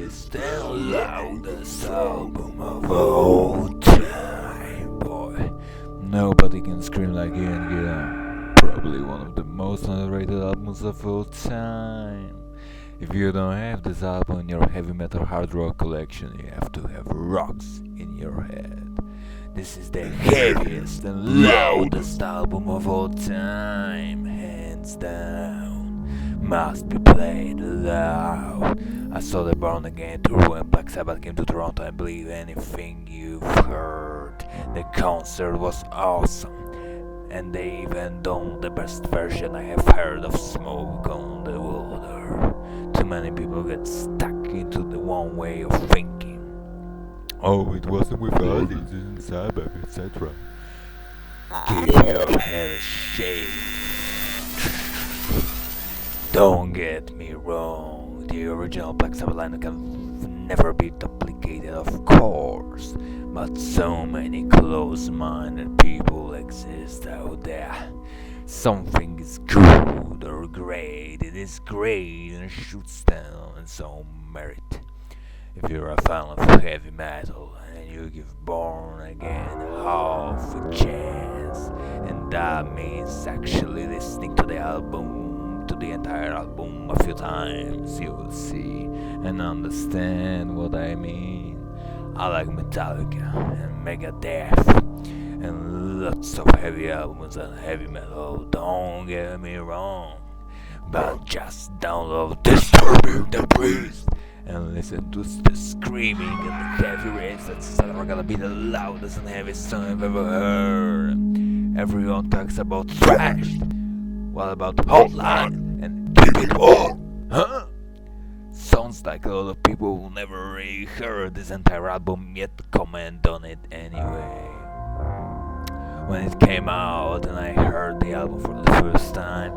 heaviest and loudest album of all time, boy. Nobody can scream like TND. Probably one of the most underrated albums of all time. If you don't have this album in your heavy metal hard rock collection, you have to have rocks in your head. This is the heaviest and loudest album of all time, hands down. Must be played loud. I saw the Born Again tour when Black Sabbath came to Toronto. I believe anything you've heard. The concert was awesome, and they even done the best version I have heard of Smoke on the Water. Too many people get stuck into the one way of thinking. Oh, it wasn't with us, it's in Sabbath, etc. Give your head a shake. Don't get me wrong, the original Black Sabbath lineup can never be duplicated, of course, but so many close-minded people exist out there. Something is good or great, it is great and should stand on its own merit. If you're a fan of heavy metal and you give Born Again half a chance, and that means actually listening to the entire album a few times, you will see and understand what I mean. I like Metallica and Megadeth and lots of heavy albums and heavy metal, don't get me wrong, but just download Disturbing the Priest and listen to the screaming and the heavy riffs. That's gonna be the loudest and heaviest song I've ever heard. Everyone talks about thrash. What about Hotline and Keep It All? Huh? Sounds like a lot of people who never really heard this entire album yet comment on it anyway. When it came out and I heard the album for the first time,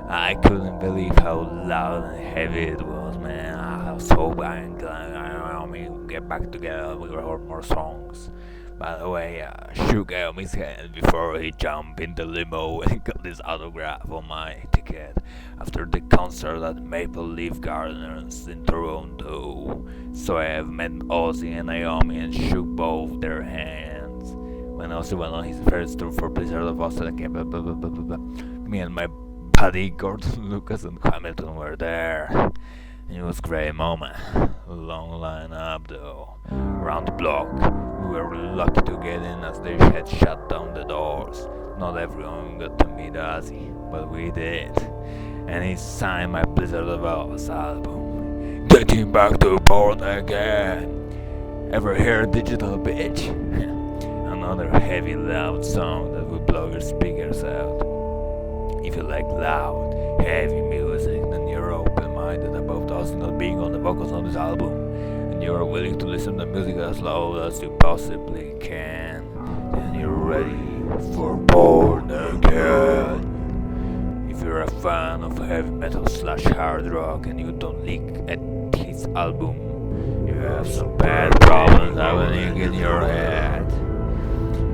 I couldn't believe how loud and heavy it was, man. I was so glad we get back together, we record more songs. By the way, I shook Naomi's hand before he jumped in the limo and got his autograph on my ticket after the concert at Maple Leaf Gardens in Toronto. So I have met Ozzy and Naomi and shook both their hands. When Ozzy went on his first tour for Blizzard of Austin, me and my buddy Gordon Lucas and Hamilton were there. It was a great moment. Long line up though. Around the block, we were lucky to get in as they had shut down the doors. Not everyone got to meet Ozzy, but we did. And he signed my Blizzard of Oz album. Getting back to Born Again. Ever hear Digital Bitch? Another heavy loud song that will blow your speakers out. If you like loud, heavy music, then you're open-minded about us not being on the vocals on this album, and you are willing to listen to music as loud as you possibly can, then you're ready for Born Again. If you're a fan of heavy metal / hard rock and you don't look at his album, you have some bad problems happening in your head.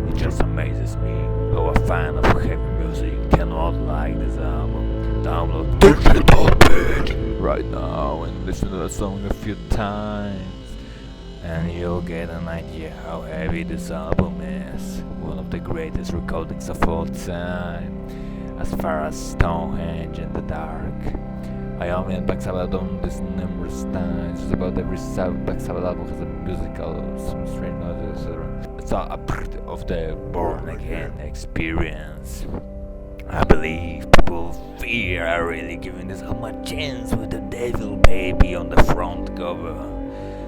It just amazes me how a fan of heavy music cannot like this album. Download Digital Bitch right now and listen to the song a few times, and you'll get an idea how heavy this album is. One of the greatest recordings of all time, as far as Stonehenge in the Dark. Naomi and Black Sabbath done this numerous times. Just about every Black Sabbath album has a musical, some strange noises, etc. It's all a part of the Born Again experience. I believe people fear are really giving this album a chance with the Devil Baby on the front cover.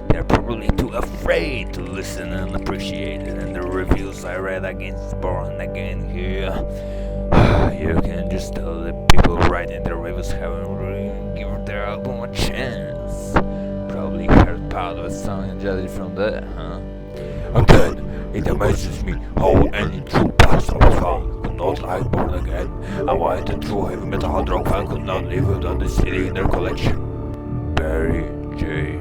They're probably too afraid to listen and appreciate it, and the reviews I read against Born Again here, you can just tell the people writing the reviews haven't really given their album a chance. Probably heard part of a song and judged it from there, huh? Again, it amazes me how any true Black Sabbath fan could not like Born Again, and why the true heavy metal hard rock fan could not live without the CD in their collection. Barry J.